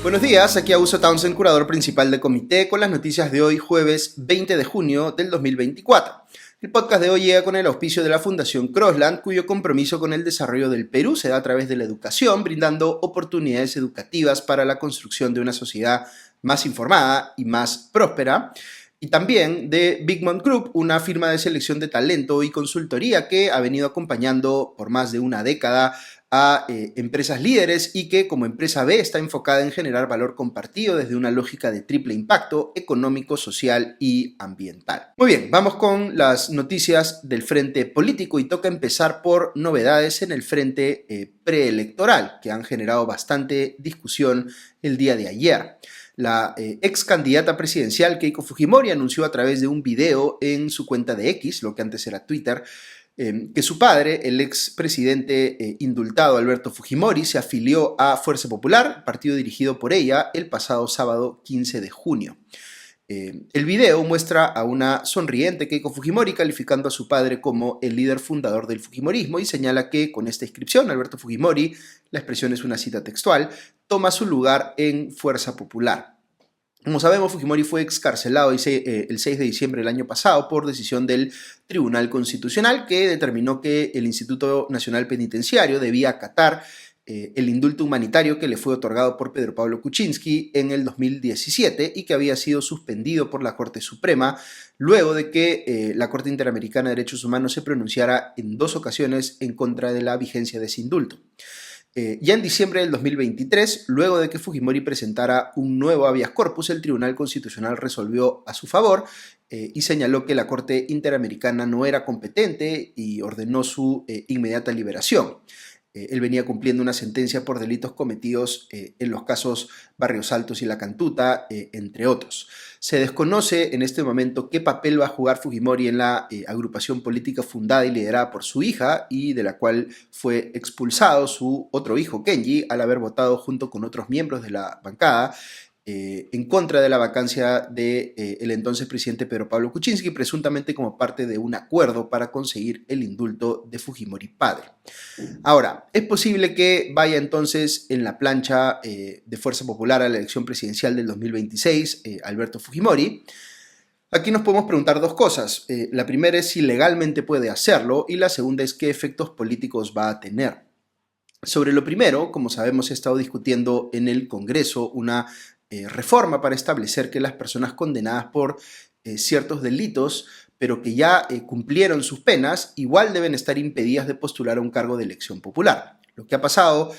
Buenos días, aquí Augusto Townsend, curador principal de Comité, con las noticias de hoy, jueves 20 de junio del 2024. El podcast de hoy llega con el auspicio de la Fundación Crosland, cuyo compromiso con el desarrollo del Perú se da a través de la educación, brindando oportunidades educativas para la construcción de una sociedad más informada y más próspera. Y también de Bigmont Group, una firma de selección de talento y consultoría que ha venido acompañando por más de una década a empresas líderes y que como empresa B está enfocada en generar valor compartido desde una lógica de triple impacto económico, social y ambiental. Muy bien, vamos con las noticias del frente político y toca empezar por novedades en el frente preelectoral que han generado bastante discusión el día de ayer. La ex candidata presidencial Keiko Fujimori anunció a través de un video en su cuenta de X, lo que antes era Twitter, que su padre, el expresidente indultado Alberto Fujimori, se afilió a Fuerza Popular, partido dirigido por ella, el pasado sábado 15 de junio. El video muestra a una sonriente Keiko Fujimori calificando a su padre como el líder fundador del Fujimorismo y señala que con esta inscripción Alberto Fujimori, la expresión es una cita textual, toma su lugar en Fuerza Popular. Como sabemos, Fujimori fue excarcelado el 6 de diciembre del año pasado por decisión del Tribunal Constitucional que determinó que el Instituto Nacional Penitenciario debía acatar el indulto humanitario que le fue otorgado por Pedro Pablo Kuczynski en el 2017 y que había sido suspendido por la Corte Suprema luego de que la Corte Interamericana de Derechos Humanos se pronunciara en 2 ocasiones en contra de la vigencia de ese indulto. Ya en diciembre del 2023, luego de que Fujimori presentara un nuevo habeas corpus, el Tribunal Constitucional resolvió a su favor y señaló que la Corte Interamericana no era competente y ordenó su inmediata liberación. Él venía cumpliendo una sentencia por delitos cometidos en los casos Barrios Altos y La Cantuta, entre otros. Se desconoce en este momento qué papel va a jugar Fujimori en la agrupación política fundada y liderada por su hija y de la cual fue expulsado su otro hijo, Kenji, al haber votado junto con otros miembros de la bancada en contra de la vacancia del entonces presidente Pedro Pablo Kuczynski, presuntamente como parte de un acuerdo para conseguir el indulto de Fujimori padre. Ahora, es posible que vaya entonces en la plancha de Fuerza Popular a la elección presidencial del 2026 Alberto Fujimori. Aquí nos podemos preguntar 2 cosas. La primera es si legalmente puede hacerlo y la segunda es qué efectos políticos va a tener. Sobre lo primero, como sabemos, se ha estado discutiendo en el Congreso una reforma para establecer que las personas condenadas por ciertos delitos, pero que ya cumplieron sus penas, igual deben estar impedidas de postular a un cargo de elección popular. Lo que ha pasado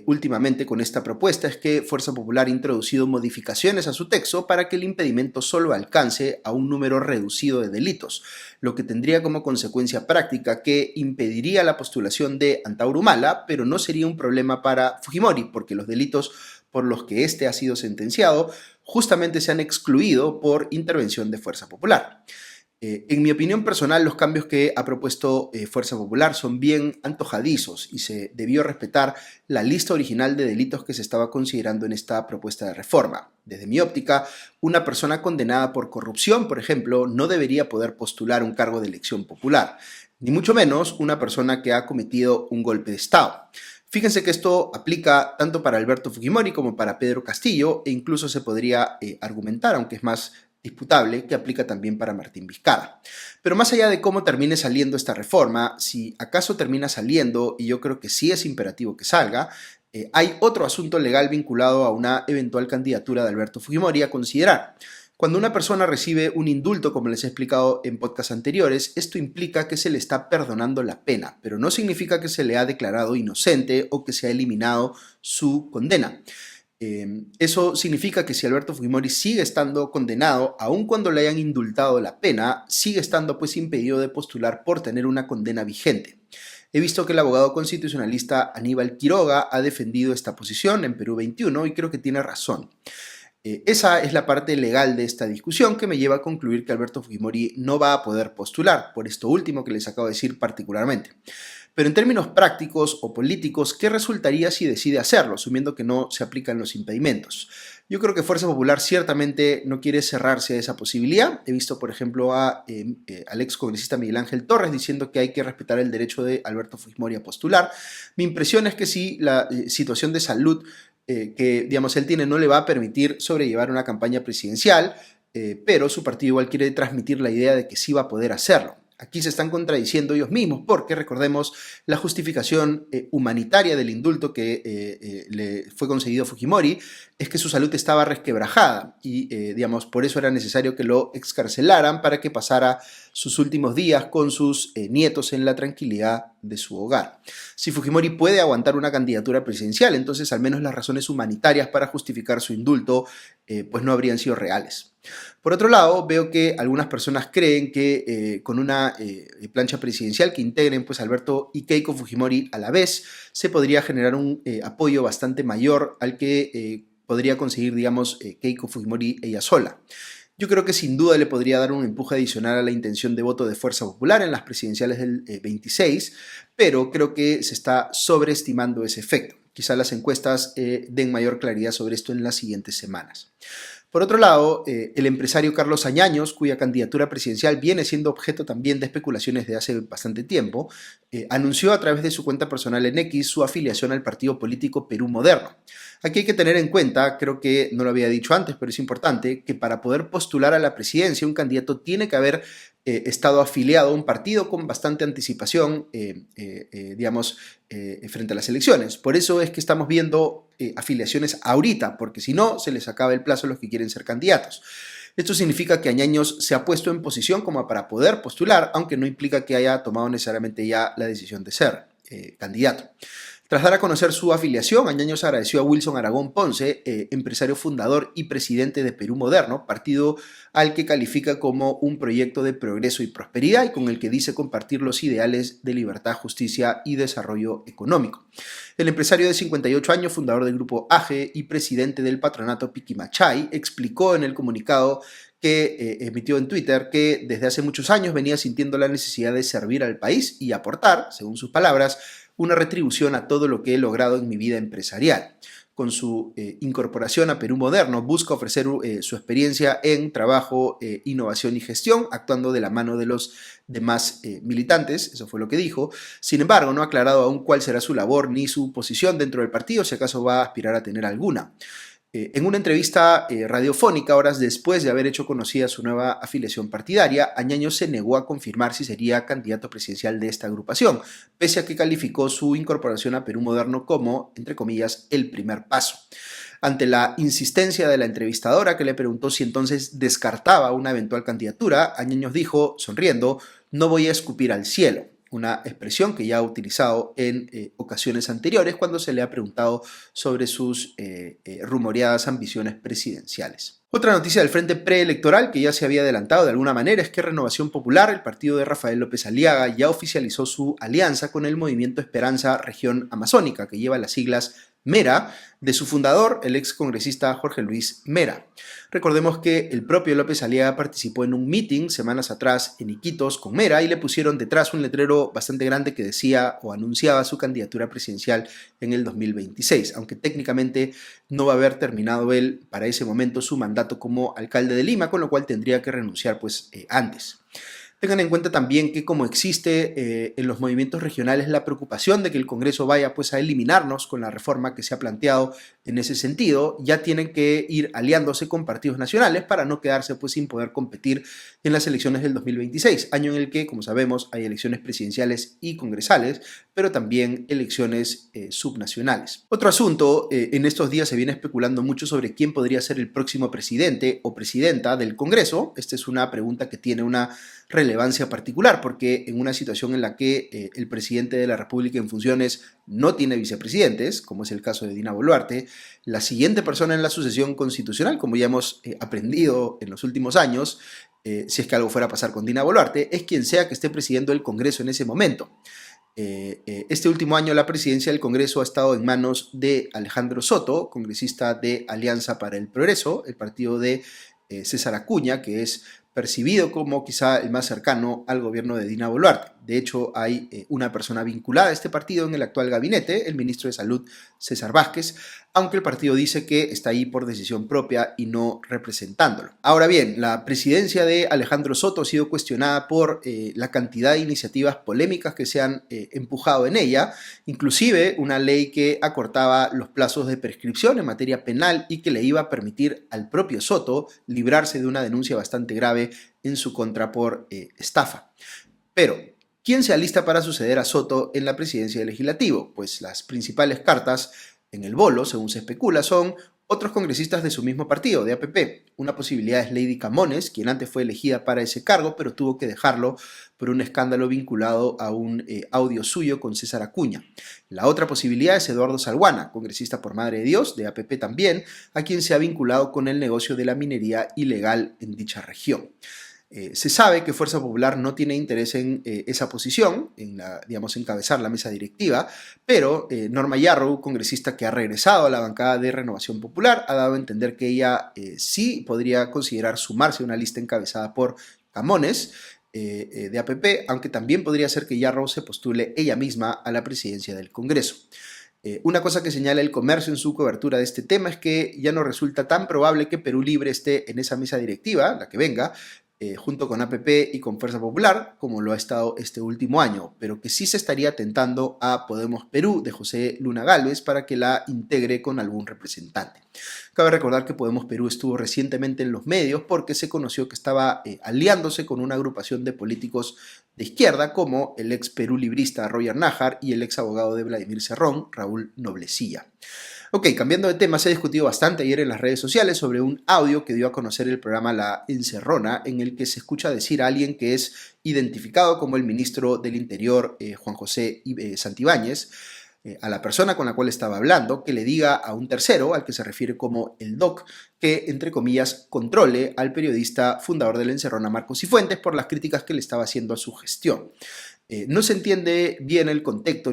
últimamente con esta propuesta es que Fuerza Popular ha introducido modificaciones a su texto para que el impedimento solo alcance a un número reducido de delitos, lo que tendría como consecuencia práctica que impediría la postulación de Antauro Humala, pero no sería un problema para Fujimori, porque los delitos por los que éste ha sido sentenciado justamente se han excluido por intervención de Fuerza Popular. En mi opinión personal, los cambios que ha propuesto Fuerza Popular son bien antojadizos y se debió respetar la lista original de delitos que se estaba considerando en esta propuesta de reforma. Desde mi óptica, una persona condenada por corrupción, por ejemplo, no debería poder postular un cargo de elección popular, ni mucho menos una persona que ha cometido un golpe de Estado. Fíjense que esto aplica tanto para Alberto Fujimori como para Pedro Castillo e incluso se podría argumentar, aunque es más disputable, que aplica también para Martín Vizcarra. Pero más allá de cómo termine saliendo esta reforma, si acaso termina saliendo, y yo creo que sí es imperativo que salga, hay otro asunto legal vinculado a una eventual candidatura de Alberto Fujimori a considerar. Cuando una persona recibe un indulto, como les he explicado en podcasts anteriores, esto implica que se le está perdonando la pena, pero no significa que se le ha declarado inocente o que se ha eliminado su condena. Eso significa que si Alberto Fujimori sigue estando condenado, aun cuando le hayan indultado la pena, sigue estando pues impedido de postular por tener una condena vigente. He visto que el abogado constitucionalista Aníbal Quiroga ha defendido esta posición en Perú 21 y creo que tiene razón. Esa es la parte legal de esta discusión que me lleva a concluir que Alberto Fujimori no va a poder postular, por esto último que les acabo de decir particularmente. Pero en términos prácticos o políticos, ¿qué resultaría si decide hacerlo, asumiendo que no se aplican los impedimentos? Yo creo que Fuerza Popular ciertamente no quiere cerrarse a esa posibilidad. He visto, por ejemplo, al ex congresista Miguel Ángel Torres diciendo que hay que respetar el derecho de Alberto Fujimori a postular. Mi impresión es que si la situación de salud que, digamos, él tiene no le va a permitir sobrellevar una campaña presidencial, pero su partido igual quiere transmitir la idea de que sí va a poder hacerlo. Aquí se están contradiciendo ellos mismos porque, recordemos, la justificación humanitaria del indulto que le fue concedido a Fujimori es que su salud estaba resquebrajada y, digamos, por eso era necesario que lo excarcelaran para que pasara sus últimos días con sus nietos en la tranquilidad de su hogar. Si Fujimori puede aguantar una candidatura presidencial, entonces al menos las razones humanitarias para justificar su indulto pues no habrían sido reales. Por otro lado, veo que algunas personas creen que con una plancha presidencial que integren pues Alberto y Keiko Fujimori a la vez, se podría generar un apoyo bastante mayor al que podría conseguir, digamos, Keiko Fujimori ella sola. Yo creo que sin duda le podría dar un empuje adicional a la intención de voto de Fuerza Popular en las presidenciales del 26, pero creo que se está sobreestimando ese efecto. Quizá las encuestas den mayor claridad sobre esto en las siguientes semanas. Por otro lado, el empresario Carlos Añaños, cuya candidatura presidencial viene siendo objeto también de especulaciones de hace bastante tiempo, anunció a través de su cuenta personal en X su afiliación al partido político Perú Moderno. Aquí hay que tener en cuenta, creo que no lo había dicho antes, pero es importante, que para poder postular a la presidencia un candidato tiene que haber estado afiliado a un partido con bastante anticipación, digamos, frente a las elecciones. Por eso es que estamos viendo afiliaciones ahorita, porque si no, se les acaba el plazo a los que quieren ser candidatos. Esto significa que Añaños se ha puesto en posición como para poder postular, aunque no implica que haya tomado necesariamente ya la decisión de ser candidato. Tras dar a conocer su afiliación, Añaños agradeció a Wilson Aragón Ponce, empresario fundador y presidente de Perú Moderno, partido al que califica como un proyecto de progreso y prosperidad y con el que dice compartir los ideales de libertad, justicia y desarrollo económico. El empresario de 58 años, fundador del grupo AGE y presidente del patronato Piquimachay, explicó en el comunicado que emitió en Twitter que desde hace muchos años venía sintiendo la necesidad de servir al país y aportar, según sus palabras, una retribución a todo lo que he logrado en mi vida empresarial. Con su incorporación a Perú Moderno, busca ofrecer su experiencia en trabajo, innovación y gestión, actuando de la mano de los demás militantes, eso fue lo que dijo. Sin embargo, no ha aclarado aún cuál será su labor ni su posición dentro del partido, si acaso va a aspirar a tener alguna. En una entrevista radiofónica, horas después de haber hecho conocida su nueva afiliación partidaria, Añaños se negó a confirmar si sería candidato presidencial de esta agrupación, pese a que calificó su incorporación a Perú Moderno como, entre comillas, el primer paso. Ante la insistencia de la entrevistadora, que le preguntó si entonces descartaba una eventual candidatura, Añaños dijo, sonriendo, "No voy a escupir al cielo", una expresión que ya ha utilizado en ocasiones anteriores cuando se le ha preguntado sobre sus rumoreadas ambiciones presidenciales. Otra noticia del frente preelectoral que ya se había adelantado de alguna manera es que Renovación Popular, el partido de Rafael López Aliaga, ya oficializó su alianza con el Movimiento Esperanza Región Amazónica, que lleva las siglas Mera, de su fundador, el ex congresista Jorge Luis Mera. Recordemos que el propio López Aliaga participó en un meeting semanas atrás en Iquitos con Mera y le pusieron detrás un letrero bastante grande que decía o anunciaba su candidatura presidencial en el 2026, aunque técnicamente no va a haber terminado él para ese momento su mandato como alcalde de Lima, con lo cual tendría que renunciar antes. Tengan en cuenta también que como existe en los movimientos regionales la preocupación de que el Congreso vaya a eliminarnos con la reforma que se ha planteado en ese sentido, ya tienen que ir aliándose con partidos nacionales para no quedarse sin poder competir en las elecciones del 2026, año en el que, como sabemos, hay elecciones presidenciales y congresales, pero también elecciones subnacionales. Otro asunto, en estos días se viene especulando mucho sobre quién podría ser el próximo presidente o presidenta del Congreso. Esta es una pregunta que tiene una relevancia particular, porque en una situación en la que el presidente de la República en funciones no tiene vicepresidentes, como es el caso de Dina Boluarte, la siguiente persona en la sucesión constitucional, como ya hemos aprendido en los últimos años, si es que algo fuera a pasar con Dina Boluarte, es quien sea que esté presidiendo el Congreso en ese momento. Este último año la presidencia del Congreso ha estado en manos de Alejandro Soto, congresista de Alianza para el Progreso, el partido de César Acuña, que es percibido como quizá el más cercano al gobierno de Dina Boluarte. De hecho, hay una persona vinculada a este partido en el actual gabinete, el ministro de Salud, César Vázquez, aunque el partido dice que está ahí por decisión propia y no representándolo. Ahora bien, la presidencia de Alejandro Soto ha sido cuestionada por la cantidad de iniciativas polémicas que se han empujado en ella, inclusive una ley que acortaba los plazos de prescripción en materia penal y que le iba a permitir al propio Soto librarse de una denuncia bastante grave en su contra por estafa. Pero ¿quién se alista para suceder a Soto en la presidencia del legislativo? Pues las principales cartas en el bolo, según se especula, son otros congresistas de su mismo partido, de APP. Una posibilidad es Lady Camones, quien antes fue elegida para ese cargo, pero tuvo que dejarlo por un escándalo vinculado a un audio suyo con César Acuña. La otra posibilidad es Eduardo Salguana, congresista por Madre de Dios, de APP también, a quien se ha vinculado con el negocio de la minería ilegal en dicha región. Se sabe que Fuerza Popular no tiene interés en esa posición, en encabezar la mesa directiva, pero Norma Yarrow, congresista que ha regresado a la bancada de Renovación Popular, ha dado a entender que ella sí podría considerar sumarse a una lista encabezada por Camones, de APP, aunque también podría ser que Yarrow se postule ella misma a la presidencia del Congreso. Una cosa que señala El Comercio en su cobertura de este tema es que ya no resulta tan probable que Perú Libre esté en esa mesa directiva, la que venga, junto con APP y con Fuerza Popular, como lo ha estado este último año, pero que sí se estaría tentando a Podemos Perú de José Luna Gálvez para que la integre con algún representante. Cabe recordar que Podemos Perú estuvo recientemente en los medios porque se conoció que estaba aliándose con una agrupación de políticos de izquierda como el ex Perú librista Roger Nájar y el ex abogado de Vladimir Cerrón, Raúl Noblecilla. Ok, cambiando de tema, se ha discutido bastante ayer en las redes sociales sobre un audio que dio a conocer el programa La Encerrona, en el que se escucha decir a alguien que es identificado como el ministro del Interior, Juan José Santibáñez, a la persona con la cual estaba hablando, que le diga a un tercero, al que se refiere como el DOC, que, entre comillas, controle al periodista fundador de La Encerrona, Marcos Cifuentes, por las críticas que le estaba haciendo a su gestión. No se entiende bien el contexto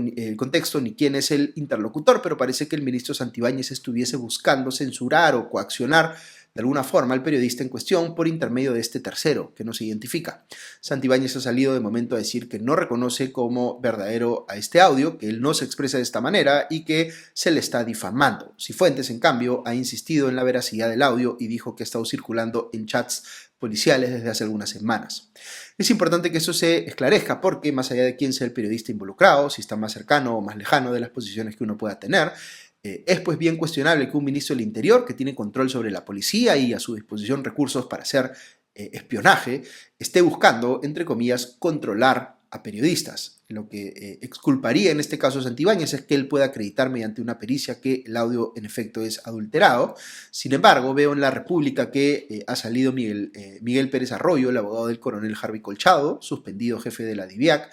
ni quién es el interlocutor, pero parece que el ministro Santibáñez estuviese buscando censurar o coaccionar de alguna forma al periodista en cuestión por intermedio de este tercero, que no se identifica. Santibáñez ha salido de momento a decir que no reconoce como verdadero a este audio, que él no se expresa de esta manera y que se le está difamando. Cifuentes, en cambio, ha insistido en la veracidad del audio y dijo que ha estado circulando en chats policiales desde hace algunas semanas. Es importante que eso se esclarezca porque, más allá de quién sea el periodista involucrado, si está más cercano o más lejano de las posiciones que uno pueda tener, es pues bien cuestionable que un ministro del Interior, que tiene control sobre la policía y a su disposición recursos para hacer espionaje, esté buscando, entre comillas, controlar a periodistas. Lo que exculparía en este caso a Santibáñez es que él pueda acreditar mediante una pericia que el audio en efecto es adulterado. Sin embargo, veo en La República que ha salido Miguel Pérez Arroyo, el abogado del coronel Harvey Colchado, suspendido jefe de la DIVIAC,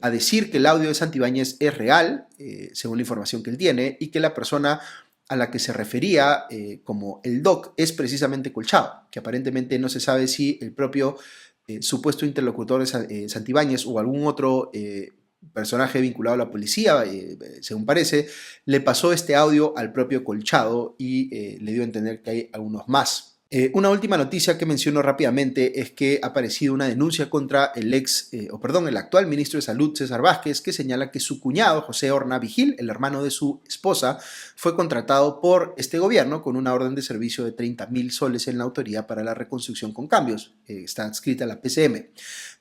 a decir que el audio de Santibáñez es real, según la información que él tiene, y que la persona a la que se refería como el DOC es precisamente Colchado, que aparentemente no se sabe si el propio supuesto interlocutor de Santibáñez o algún otro personaje vinculado a la policía, según parece, le pasó este audio al propio Colchado y le dio a entender que hay algunos más. Una última noticia que menciono rápidamente es que ha aparecido una denuncia contra el actual ministro de Salud, César Vázquez, que señala que su cuñado, José Horna Vigil, el hermano de su esposa, fue contratado por este gobierno con una orden de servicio de 30.000 soles en la Autoridad para la Reconstrucción con Cambios. Está adscrita a la PCM.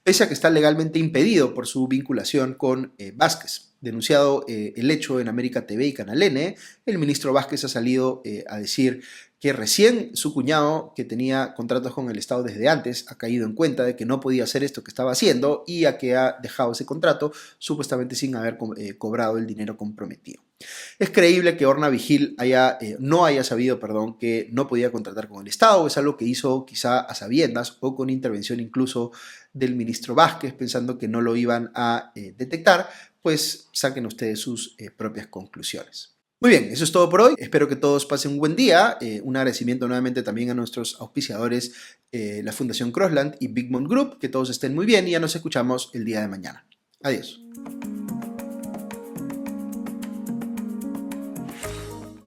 Pese a que está legalmente impedido por su vinculación con Vázquez. Denunciado el hecho en América TV y Canal N, el ministro Vázquez ha salido a decir que recién su cuñado, que tenía contratos con el Estado desde antes, ha caído en cuenta de que no podía hacer esto que estaba haciendo y a que ha dejado ese contrato supuestamente sin haber cobrado el dinero comprometido. Es creíble que Horna Vigil no haya sabido que no podía contratar con el Estado, es algo que hizo quizá a sabiendas o con intervención incluso del ministro Vázquez, pensando que no lo iban a detectar, pues saquen ustedes sus propias conclusiones. Muy bien, eso es todo por hoy. Espero que todos pasen un buen día. Un agradecimiento nuevamente también a nuestros auspiciadores, la Fundación Crossland y Big Mom Group. Que todos estén muy bien y ya nos escuchamos el día de mañana. Adiós.